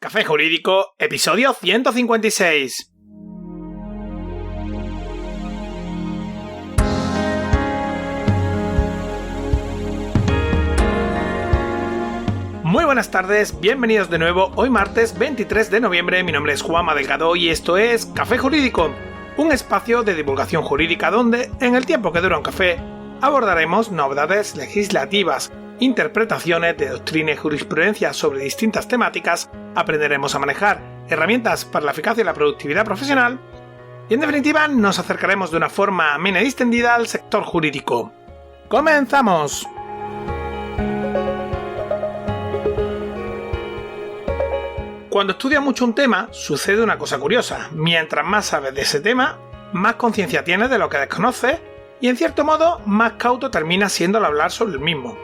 Café Jurídico, episodio 156. Muy buenas tardes, bienvenidos de nuevo. Hoy martes 23 de noviembre, mi nombre es Juanma Delgado y esto es Café Jurídico, un espacio de divulgación jurídica donde, en el tiempo que dura un café, abordaremos novedades legislativas, interpretaciones de doctrina y jurisprudencia sobre distintas temáticas, aprenderemos a manejar herramientas para la eficacia y la productividad profesional y, en definitiva, nos acercaremos de una forma amena y distendida al sector jurídico. ¡Comenzamos! Cuando estudias mucho un tema, sucede una cosa curiosa. Mientras más sabes de ese tema, más conciencia tienes de lo que desconoces y, en cierto modo, más cauto terminas siendo al hablar sobre el mismo.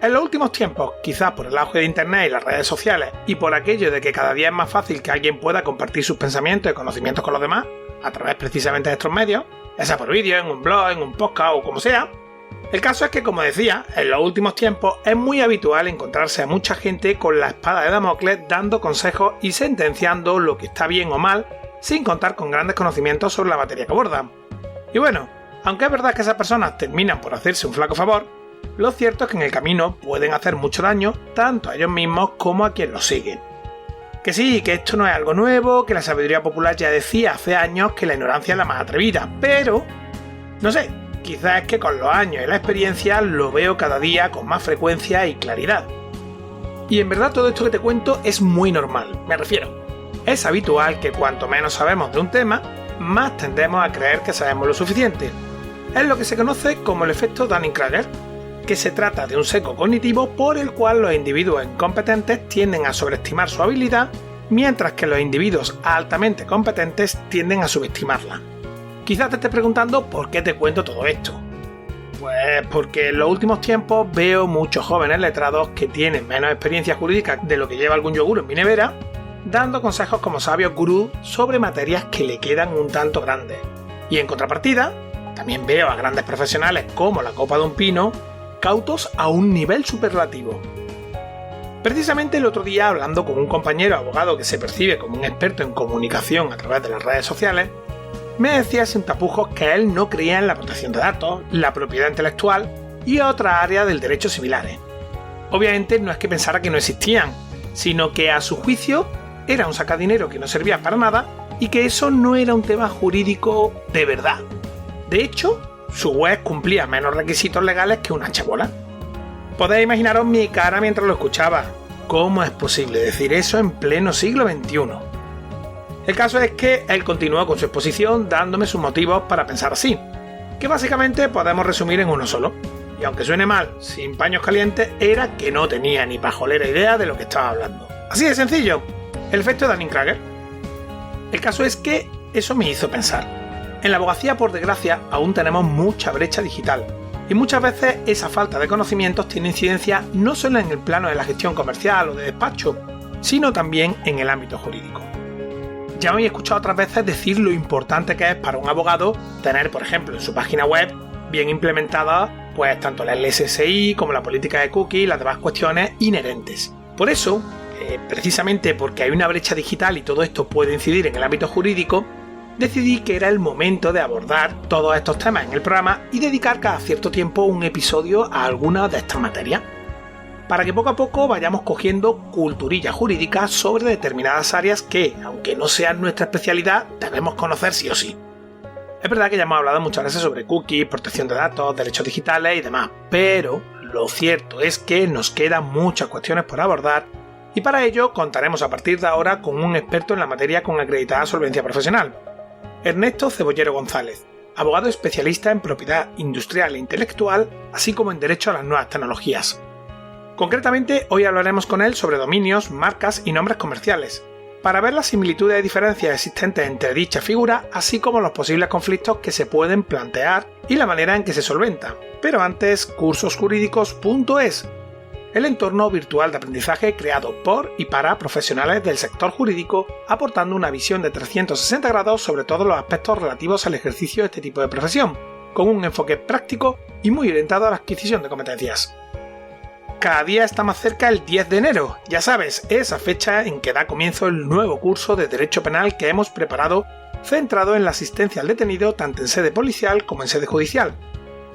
En los últimos tiempos, quizás por el auge de Internet y las redes sociales y por aquello de que cada día es más fácil que alguien pueda compartir sus pensamientos y conocimientos con los demás, a través precisamente de estos medios, ya sea por vídeo, en un blog, en un podcast o como sea, el caso es que, como decía, en los últimos tiempos es muy habitual encontrarse a mucha gente con la espada de Damocles dando consejos y sentenciando lo que está bien o mal, sin contar con grandes conocimientos sobre la materia que abordan. Y bueno, aunque es verdad que esas personas terminan por hacerse un flaco favor, lo cierto es que en el camino pueden hacer mucho daño tanto a ellos mismos como a quien los siguen. Que sí, que esto no es algo nuevo, que la sabiduría popular ya decía hace años que la ignorancia es la más atrevida, pero, no sé, quizás es que con los años y la experiencia lo veo cada día con más frecuencia y claridad. Y en verdad todo esto que te cuento es muy normal, me refiero. Es habitual que cuanto menos sabemos de un tema, más tendemos a creer que sabemos lo suficiente. Es lo que se conoce como el efecto Dunning-Kruger, que se trata de un sesgo cognitivo por el cual los individuos incompetentes tienden a sobreestimar su habilidad, mientras que los individuos altamente competentes tienden a subestimarla. Quizás te estés preguntando por qué te cuento todo esto. Pues porque en los últimos tiempos veo muchos jóvenes letrados que tienen menos experiencia jurídica de lo que lleva algún yogur en mi nevera, dando consejos como sabios gurús sobre materias que le quedan un tanto grandes. Y en contrapartida, también veo a grandes profesionales como la copa de un pino, cautos a un nivel superlativo. Precisamente el otro día, hablando con un compañero abogado que se percibe como un experto en comunicación a través de las redes sociales, me decía sin tapujos que él no creía en la protección de datos, la propiedad intelectual y otras áreas del derecho similares. Obviamente no es que pensara que no existían, sino que a su juicio era un sacadinero que no servía para nada y que eso no era un tema jurídico de verdad. De hecho, su web cumplía menos requisitos legales que una chabola. Podéis imaginaros mi cara mientras lo escuchaba. ¿Cómo es posible decir eso en pleno siglo XXI? El caso es que él continuó con su exposición dándome sus motivos para pensar así, que básicamente podemos resumir en uno solo. Y aunque suene mal, sin paños calientes, era que no tenía ni pajolera idea de lo que estaba hablando. Así de sencillo, el efecto Dunning-Kruger. El caso es que eso me hizo pensar. En la abogacía, por desgracia, aún tenemos mucha brecha digital y muchas veces esa falta de conocimientos tiene incidencia no solo en el plano de la gestión comercial o de despacho, sino también en el ámbito jurídico. Ya me he escuchado otras veces decir lo importante que es para un abogado tener, por ejemplo, en su página web bien implementada pues tanto la LSSI como la política de cookies y las demás cuestiones inherentes. Por eso, precisamente porque hay una brecha digital y todo esto puede incidir en el ámbito jurídico, decidí que era el momento de abordar todos estos temas en el programa y dedicar cada cierto tiempo un episodio a alguna de estas materias, para que poco a poco vayamos cogiendo culturilla jurídica sobre determinadas áreas que, aunque no sean nuestra especialidad, debemos conocer sí o sí. Es verdad que ya hemos hablado muchas veces sobre cookies, protección de datos, derechos digitales y demás, pero lo cierto es que nos quedan muchas cuestiones por abordar y para ello contaremos a partir de ahora con un experto en la materia con acreditada solvencia profesional. Ernesto Cebollero González, abogado especialista en propiedad industrial e intelectual, así como en derecho a las nuevas tecnologías. Concretamente, hoy hablaremos con él sobre dominios, marcas y nombres comerciales, para ver las similitudes y diferencias existentes entre dichas figuras, así como los posibles conflictos que se pueden plantear y la manera en que se solventan. Pero antes, cursosjurídicos.es, el entorno virtual de aprendizaje creado por y para profesionales del sector jurídico, aportando una visión de 360 grados sobre todos los aspectos relativos al ejercicio de este tipo de profesión, con un enfoque práctico y muy orientado a la adquisición de competencias. Cada día está más cerca el 10 de enero, ya sabes, esa fecha en que da comienzo el nuevo curso de Derecho Penal que hemos preparado, centrado en la asistencia al detenido tanto en sede policial como en sede judicial.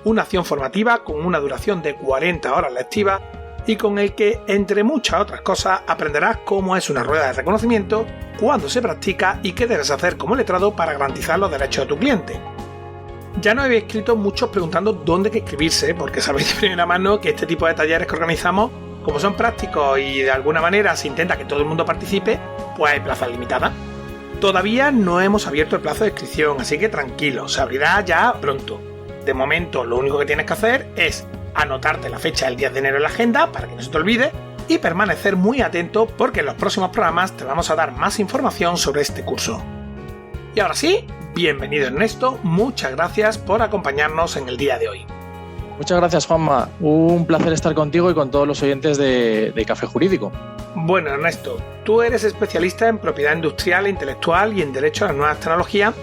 Una acción formativa con una duración de 40 horas lectivas y con el que, entre muchas otras cosas, aprenderás cómo es una rueda de reconocimiento, cuándo se practica y qué debes hacer como letrado para garantizar los derechos de tu cliente. Ya nos habéis escrito muchos preguntando dónde hay que inscribirse, porque sabéis de primera mano que este tipo de talleres que organizamos, como son prácticos y de alguna manera se intenta que todo el mundo participe, pues hay plazas limitadas. Todavía no hemos abierto el plazo de inscripción, así que tranquilo, se abrirá ya pronto. De momento, lo único que tienes que hacer es anotarte la fecha del 10 de enero en la agenda para que no se te olvide y permanecer muy atento porque en los próximos programas te vamos a dar más información sobre este curso. Y ahora sí, bienvenido Ernesto, muchas gracias por acompañarnos en el día de hoy. Muchas gracias, Juanma. Un placer estar contigo y con todos los oyentes de Café Jurídico. Bueno, Ernesto, tú eres especialista en propiedad industrial e intelectual y en derecho a las nuevas tecnologías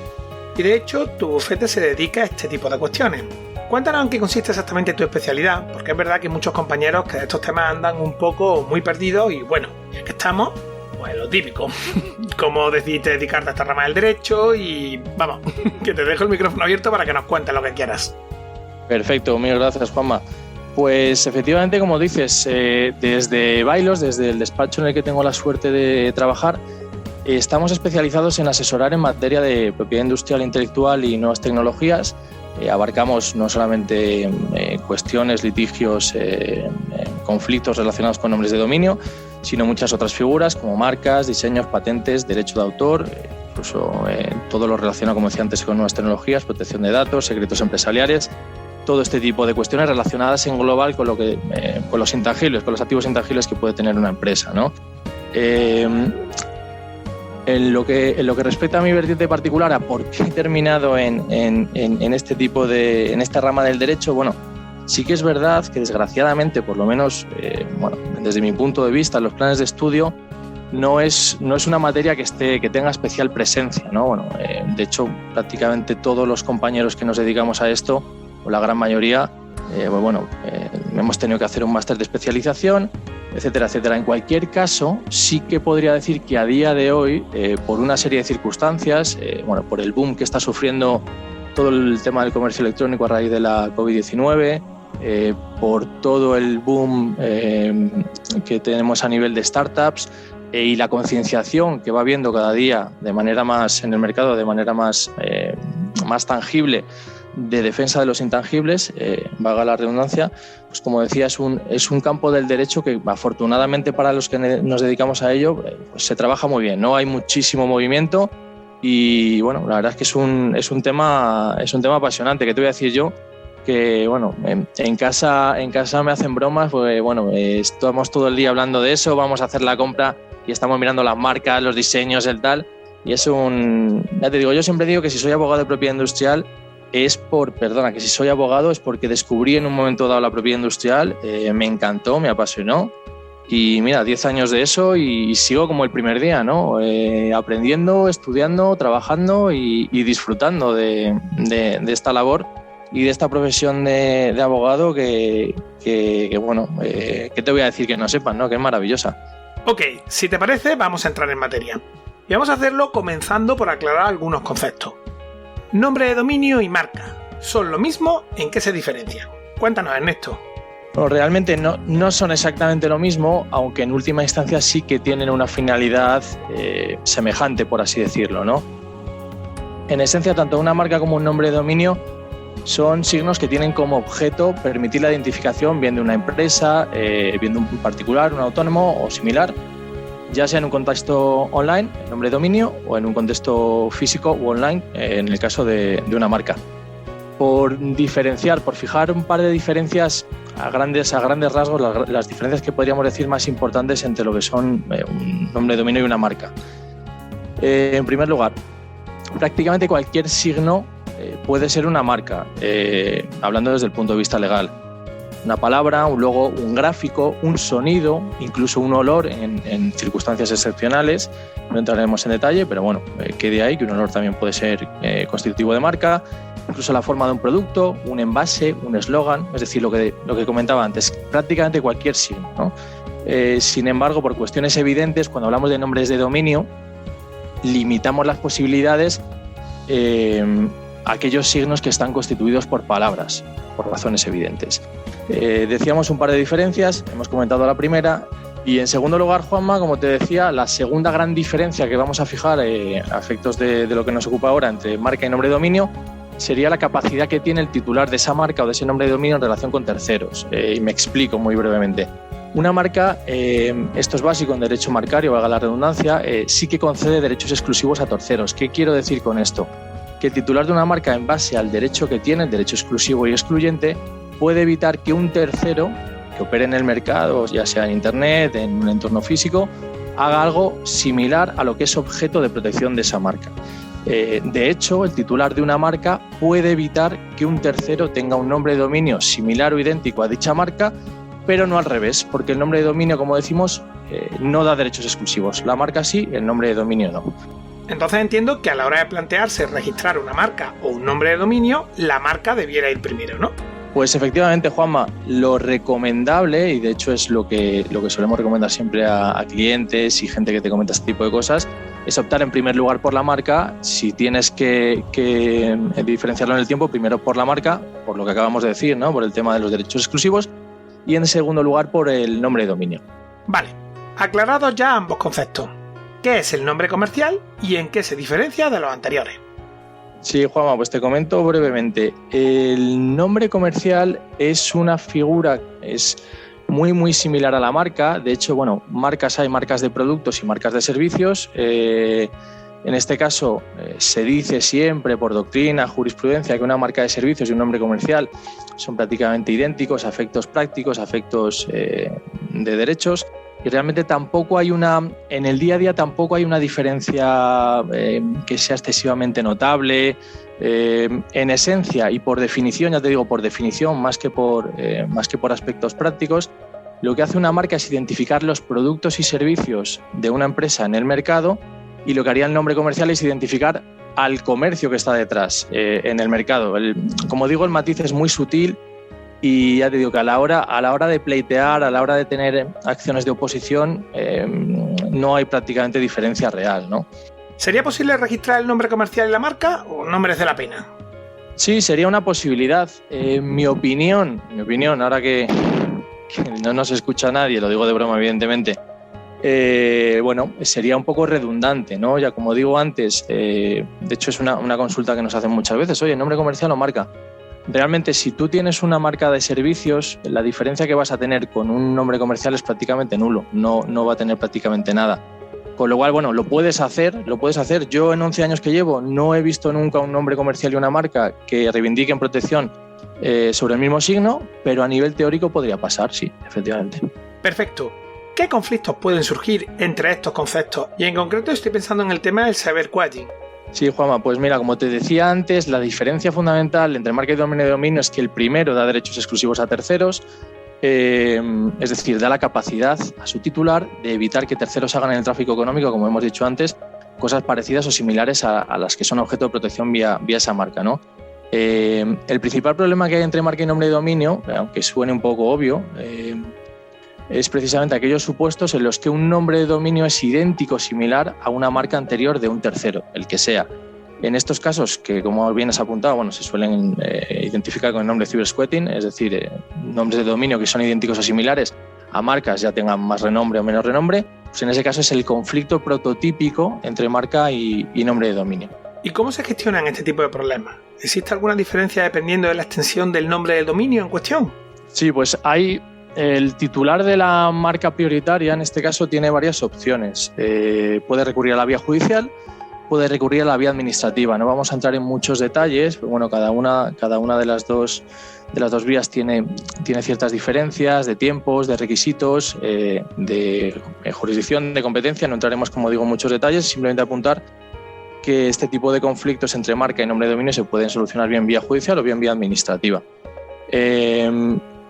y de hecho tu bufete se dedica a este tipo de cuestiones. Cuéntanos en qué consiste exactamente tu especialidad, porque es verdad que hay muchos compañeros que de estos temas andan un poco muy perdidos y bueno, ya que estamos, pues lo típico. ¿Cómo decidiste dedicarte a esta rama del derecho? Y vamos, que te dejo el micrófono abierto para que nos cuentes lo que quieras. Perfecto, mil gracias, Juanma. Pues efectivamente, como dices, desde Bailos, desde el despacho en el que tengo la suerte de trabajar, estamos especializados en asesorar en materia de propiedad industrial, intelectual y nuevas tecnologías. Abarcamos no solamente cuestiones, litigios, conflictos relacionados con nombres de dominio, sino muchas otras figuras como marcas, diseños, patentes, derecho de autor, incluso todo lo relacionado, como decía antes, con nuevas tecnologías, protección de datos, secretos empresariales, todo este tipo de cuestiones relacionadas en global con con los intangibles, con los activos intangibles que puede tener una empresa, ¿no? En lo que respecta a mi vertiente particular, a por qué he terminado en este tipo en esta rama del derecho, bueno, sí que es verdad que desgraciadamente, por lo menos, desde mi punto de vista, los planes de estudio no es una materia que tenga especial presencia, ¿no? Bueno, de hecho, prácticamente todos los compañeros que nos dedicamos a esto, o la gran mayoría, hemos tenido que hacer un máster de especialización, etcétera, etcétera. En cualquier caso, sí que podría decir que a día de hoy, por una serie de circunstancias, por el boom que está sufriendo todo el tema del comercio electrónico a raíz de la COVID-19, por todo el boom que tenemos a nivel de startups y la concienciación que va habiendo cada día de manera más en el mercado, de manera más tangible, de defensa de los intangibles, valga la redundancia, pues como decía, es un campo del derecho que afortunadamente para los que nos dedicamos a ello, pues se trabaja muy bien, ¿no? Hay muchísimo movimiento y bueno, la verdad es que es un tema apasionante. Que te voy a decir yo que bueno, en casa me hacen bromas, porque bueno, estamos todo el día hablando de eso, vamos a hacer la compra y estamos mirando las marcas, los diseños, el tal, y ya te digo, yo siempre digo que si soy abogado de propiedad industrial es porque descubrí en un momento dado la propiedad industrial, me encantó, me apasionó y mira, 10 años de eso y sigo como el primer día, ¿no? Aprendiendo, estudiando, trabajando y disfrutando de esta labor y de esta profesión de abogado que te voy a decir que no sepan, ¿no? Que es maravillosa. Ok, si te parece, vamos a entrar en materia. Y vamos a hacerlo comenzando por aclarar algunos conceptos. Nombre de dominio y marca. ¿Son lo mismo? ¿En qué se diferencian? Cuéntanos, Ernesto. Bueno, realmente no son exactamente lo mismo, aunque en última instancia sí que tienen una finalidad semejante, por así decirlo, ¿no? En esencia, tanto una marca como un nombre de dominio son signos que tienen como objeto permitir la identificación bien de una empresa, bien de un particular, un autónomo o similar, ya sea en un contexto online, el nombre de dominio, o en un contexto físico o online, en el caso de una marca. Por fijar un par de diferencias a grandes rasgos, las diferencias que podríamos decir más importantes entre lo que son un nombre de dominio y una marca. En primer lugar, prácticamente cualquier signo puede ser una marca, hablando desde el punto de vista legal. Una palabra, un logo, un gráfico, un sonido, incluso un olor en circunstancias excepcionales. No entraremos en detalle, pero bueno, quede ahí que un olor también puede ser constitutivo de marca. incluso la forma de un producto, un envase, un eslogan, es decir, lo que comentaba antes, prácticamente cualquier signo, ¿no? Sin embargo, por cuestiones evidentes, cuando hablamos de nombres de dominio, limitamos las posibilidades a aquellos signos que están constituidos por palabras, por razones evidentes. Decíamos un par de diferencias, hemos comentado la primera, y en segundo lugar, Juanma, como te decía, la segunda gran diferencia que vamos a fijar a efectos de lo que nos ocupa ahora entre marca y nombre de dominio sería la capacidad que tiene el titular de esa marca o de ese nombre de dominio en relación con terceros. Y me explico muy brevemente. Una marca, esto es básico en derecho marcario, valga la redundancia, sí que concede derechos exclusivos a terceros. ¿Qué quiero decir con esto? Que el titular de una marca, en base al derecho que tiene, el derecho exclusivo y excluyente, puede evitar que un tercero que opere en el mercado, ya sea en Internet, en un entorno físico, haga algo similar a lo que es objeto de protección de esa marca. De hecho, el titular de una marca puede evitar que un tercero tenga un nombre de dominio similar o idéntico a dicha marca, pero no al revés, porque el nombre de dominio, como decimos, no da derechos exclusivos. La marca sí, el nombre de dominio no. Entonces entiendo que a la hora de plantearse registrar una marca o un nombre de dominio, la marca debiera ir primero, ¿no? Pues efectivamente, Juanma, lo recomendable, y de hecho es lo que solemos recomendar siempre a clientes y gente que te comenta este tipo de cosas, es optar en primer lugar por la marca. Si tienes que diferenciarlo en el tiempo, primero por la marca, por lo que acabamos de decir, ¿no? Por el tema de los derechos exclusivos, y en segundo lugar por el nombre de dominio. Vale, aclarados ya ambos conceptos. ¿Qué es el nombre comercial y en qué se diferencia de los anteriores? Sí, Juanma, pues te comento brevemente. El nombre comercial es una figura, es muy similar a la marca. De hecho, bueno, hay marcas de productos y marcas de servicios. En este caso, se dice siempre por doctrina, jurisprudencia, que una marca de servicios y un nombre comercial son prácticamente idénticos a efectos prácticos, a efectos de derechos. Y realmente en el día a día tampoco hay una diferencia que sea excesivamente notable. En esencia y por definición, ya te digo, por definición, más que por aspectos prácticos, lo que hace una marca es identificar los productos y servicios de una empresa en el mercado, y lo que haría el nombre comercial es identificar al comercio que está detrás en el mercado. Como digo, el matiz es muy sutil. Y ya te digo que a la hora de pleitear, a la hora de tener acciones de oposición, no hay prácticamente diferencia real, ¿no? ¿Sería posible registrar el nombre comercial y la marca o no merece la pena? Sí, sería una posibilidad. Mi opinión, ahora que no nos escucha nadie, lo digo de broma evidentemente, sería un poco redundante, ¿no? Ya como digo antes, de hecho es una consulta que nos hacen muchas veces, oye, ¿nombre comercial o marca? Realmente, si tú tienes una marca de servicios, la diferencia que vas a tener con un nombre comercial es prácticamente nulo, no va a tener prácticamente nada. Con lo cual, bueno, lo puedes hacer. Yo en 11 años que llevo no he visto nunca un nombre comercial y una marca que reivindiquen protección sobre el mismo signo, pero a nivel teórico podría pasar, sí, efectivamente. Perfecto. ¿Qué conflictos pueden surgir entre estos conceptos? Y en concreto estoy pensando en el tema del cyberquatting. Sí, Juanma, pues mira, como te decía antes, la diferencia fundamental entre marca y dominio de dominio es que el primero da derechos exclusivos a terceros, es decir, da la capacidad a su titular de evitar que terceros hagan en el tráfico económico, como hemos dicho antes, cosas parecidas o similares a las que son objeto de protección vía esa marca, ¿no? El principal problema que hay entre marca y nombre de dominio, aunque suene un poco obvio, es precisamente aquellos supuestos en los que un nombre de dominio es idéntico o similar a una marca anterior de un tercero, el que sea. En estos casos, que como bien has apuntado, se suelen identificar con el nombre cybersquatting, es decir, nombres de dominio que son idénticos o similares a marcas, ya tengan más renombre o menos renombre, pues en ese caso es el conflicto prototípico entre marca y nombre de dominio. ¿Y cómo se gestionan este tipo de problemas? ¿Existe alguna diferencia dependiendo de la extensión del nombre del dominio en cuestión? Sí, pues hay... El titular de la marca prioritaria, en este caso, tiene varias opciones. Puede recurrir a la vía judicial, puede recurrir a la vía administrativa. No vamos a entrar en muchos detalles, pero bueno, cada una de las dos vías tiene ciertas diferencias de tiempos, de requisitos, de jurisdicción, de competencia. No entraremos, como digo, en muchos detalles, simplemente apuntar que este tipo de conflictos entre marca y nombre de dominio se pueden solucionar bien vía judicial o bien vía administrativa.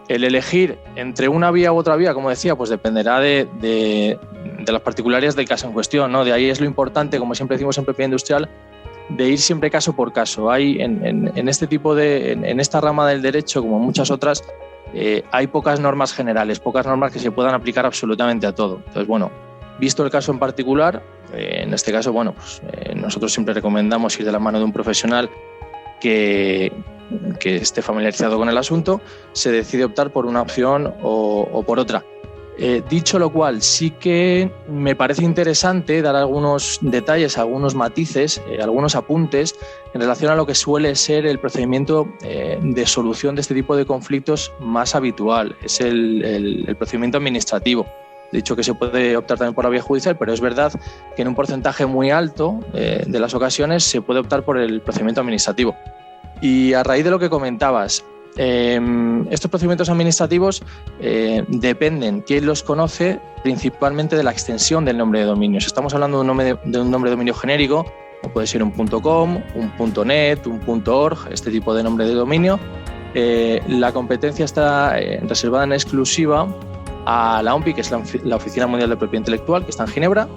El elegir entre una vía u otra vía, como decía, pues dependerá de las particularidades del caso en cuestión, ¿no? De ahí es lo importante, como siempre decimos en propiedad industrial, ir siempre caso por caso. Hay en este tipo en esta rama del derecho, como en muchas otras, hay pocas normas generales, pocas normas que se puedan aplicar absolutamente a todo. Entonces, bueno, visto el caso en particular, en este caso, bueno, pues nosotros siempre recomendamos ir de la mano de un profesional que esté familiarizado con el asunto. Se decide optar por una opción o por otra. Dicho lo cual, sí que me parece interesante dar algunos detalles, algunos matices, algunos apuntes en relación a lo que suele ser el procedimiento de solución de este tipo de conflictos más habitual. Es el procedimiento administrativo. He dicho que se puede optar también por la vía judicial, pero es verdad que en un porcentaje muy alto de las ocasiones se puede optar por el procedimiento administrativo. Y a raíz de lo que comentabas, estos procedimientos administrativos dependen, quién los conoce, principalmente de la extensión del nombre de dominio. Si estamos hablando de un nombre de dominio genérico, como puede ser un .com, un .net, un .org, este tipo de nombre de dominio, la competencia está reservada en exclusiva a la OMPI, que es la Oficina Mundial de Propiedad Intelectual, que está en Ginebra,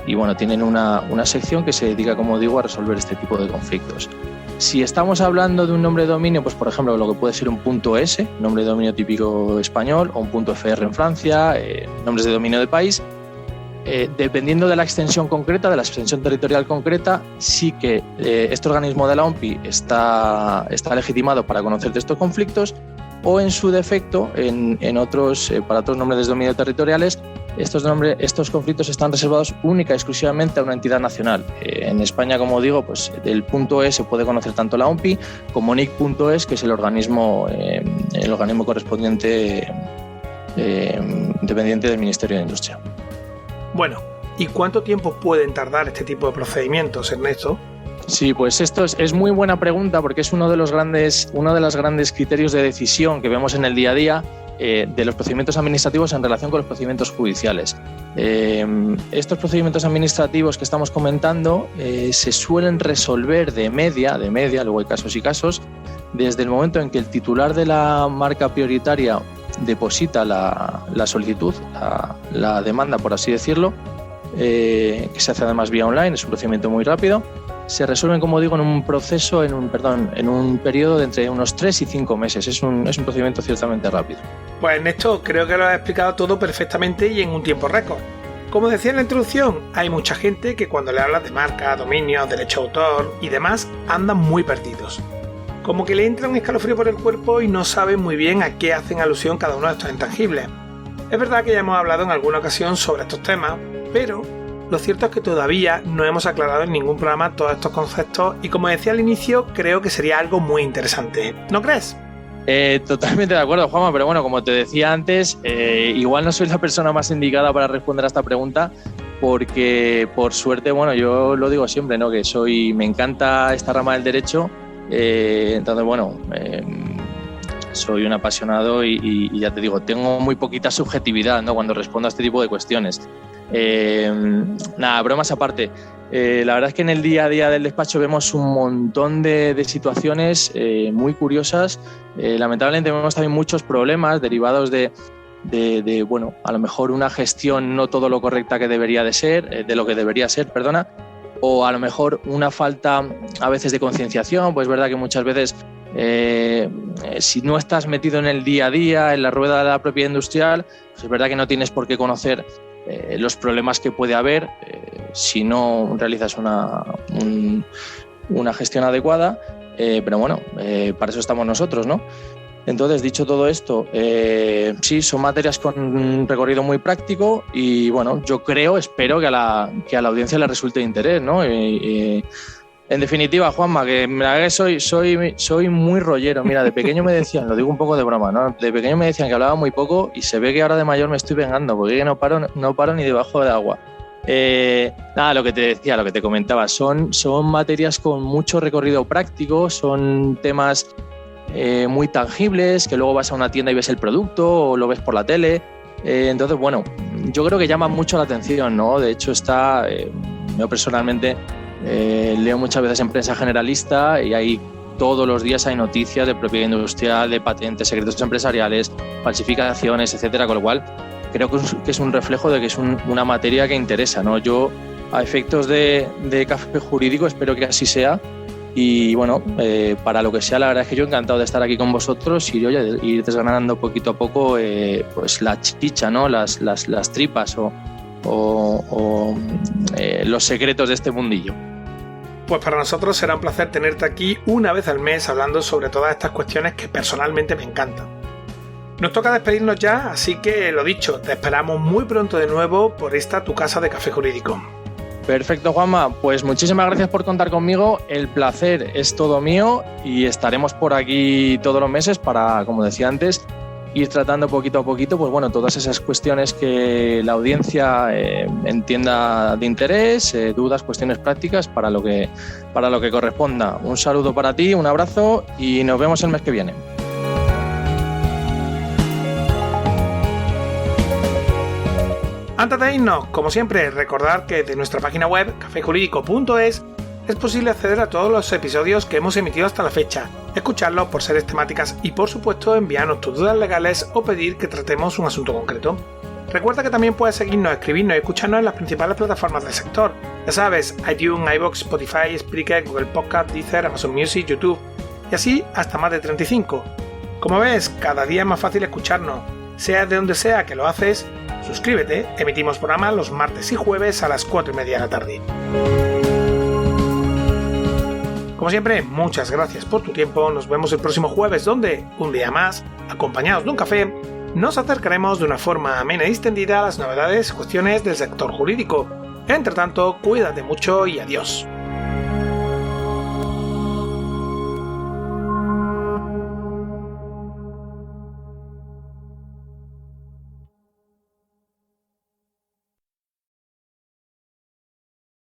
y bueno, tienen una sección que se dedica, como digo, a resolver este tipo de conflictos. Si estamos hablando de un nombre de dominio, pues por ejemplo, lo que puede ser un .es, nombre de dominio típico español, o un .fr en Francia, nombres de dominio de país, dependiendo de la extensión concreta, de la extensión territorial concreta, sí que este organismo de la OMPI está legitimado para conocer de estos conflictos, o en su defecto, para otros nombres de dominio territoriales, estos conflictos están reservados única y exclusivamente a una entidad nacional. En España, como digo, pues del .es se puede conocer tanto la OMPI como NIC.es, que es el organismo correspondiente dependiente del Ministerio de Industria. Bueno, ¿y cuánto tiempo pueden tardar este tipo de procedimientos, Ernesto? Sí, pues esto es muy buena pregunta, porque es uno de los grandes criterios de decisión que vemos en el día a día de los procedimientos administrativos en relación con los procedimientos judiciales. Estos procedimientos administrativos que estamos comentando se suelen resolver de media, luego hay casos y casos, desde el momento en que el titular de la marca prioritaria deposita la solicitud, la demanda, por así decirlo, que se hace además vía online, es un procedimiento muy rápido. Se resuelven, como digo, en un periodo de entre unos 3 y 5 meses. Es un procedimiento ciertamente rápido. Pues Ernesto, creo que lo has explicado todo perfectamente y en un tiempo récord. Como decía en la introducción, hay mucha gente que cuando le hablas de marca, dominio, derecho de autor y demás, andan muy perdidos. Como que le entra un escalofrío por el cuerpo y no saben muy bien a qué hacen alusión cada uno de estos intangibles. Es verdad que ya hemos hablado en alguna ocasión sobre estos temas, pero lo cierto es que todavía no hemos aclarado en ningún programa todos estos conceptos y, como decía al inicio, creo que sería algo muy interesante. ¿No crees? Totalmente de acuerdo, Juanma, pero bueno, como te decía antes, igual no soy la persona más indicada para responder a esta pregunta, porque por suerte, bueno, yo lo digo siempre, ¿no? Que me encanta esta rama del derecho, entonces bueno, soy un apasionado y ya te digo, tengo muy poquita subjetividad, ¿no? Cuando respondo a este tipo de cuestiones. Nada, bromas aparte. La verdad es que en el día a día del despacho vemos un montón de situaciones muy curiosas. Lamentablemente vemos también muchos problemas derivados de bueno, a lo mejor una gestión no todo lo correcta que debería de ser, de lo que debería ser, perdona, o a lo mejor una falta a veces de concienciación. Pues es verdad que muchas veces si no estás metido en el día a día, en la rueda de la propiedad industrial, pues es verdad que no tienes por qué conocer los problemas que puede haber si no realizas una gestión adecuada, pero bueno, para eso estamos nosotros, ¿no? Entonces, dicho todo esto, sí, son materias con un recorrido muy práctico y bueno, yo espero que a la audiencia le resulte de interés, ¿no? En definitiva, Juanma, que soy muy rollero. Mira, de pequeño me decían, lo digo un poco de broma, ¿no? De pequeño me decían que hablaba muy poco y se ve que ahora de mayor me estoy vengando porque no paro ni debajo de agua. Nada, lo que te decía, lo que te comentaba, son materias con mucho recorrido práctico, son temas muy tangibles, que luego vas a una tienda y ves el producto o lo ves por la tele. Entonces, bueno, yo creo que llaman mucho la atención, ¿no? De hecho, yo personalmente leo muchas veces en prensa generalista y todos los días hay noticias de propiedad industrial, de patentes, secretos empresariales, falsificaciones, etcétera, con lo cual creo que es un reflejo de que es una materia que interesa, ¿no? Yo a efectos de Café Jurídico, espero que así sea. Y bueno, para lo que sea, la verdad es que yo encantado de estar aquí con vosotros y oye, ir desgranando poquito a poco pues la chicha, ¿no? Las tripas o los secretos de este mundillo. Pues para nosotros será un placer tenerte aquí una vez al mes hablando sobre todas estas cuestiones que personalmente me encantan. Nos toca despedirnos ya, así que lo dicho, te esperamos muy pronto de nuevo por esta tu casa de Café Jurídico. Perfecto, Juanma. Pues muchísimas gracias por contar conmigo. El placer es todo mío y estaremos por aquí todos los meses para, como decía antes, ir tratando poquito a poquito, pues bueno, todas esas cuestiones que la audiencia entienda de interés, dudas, cuestiones prácticas para lo que corresponda. Un saludo para ti, un abrazo y nos vemos el mes que viene. Antes de irnos, como siempre, recordar que de nuestra página web, cafejurídico.es, es posible acceder a todos los episodios que hemos emitido hasta la fecha, escucharlos por series temáticas y, por supuesto, enviarnos tus dudas legales o pedir que tratemos un asunto concreto. Recuerda que también puedes seguirnos, escribirnos y escucharnos en las principales plataformas del sector. Ya sabes, iTunes, iVoox, Spotify, Spreaker, Google Podcast, Deezer, Amazon Music, YouTube y así hasta más de 35. Como ves, cada día es más fácil escucharnos. Sea de donde sea que lo haces, suscríbete, emitimos programa los martes y jueves a las 4:30 de la tarde. Como siempre, muchas gracias por tu tiempo, nos vemos el próximo jueves donde, un día más, acompañados de un café, nos acercaremos de una forma amena y distendida a las novedades y cuestiones del sector jurídico. Entre tanto, cuídate mucho y adiós.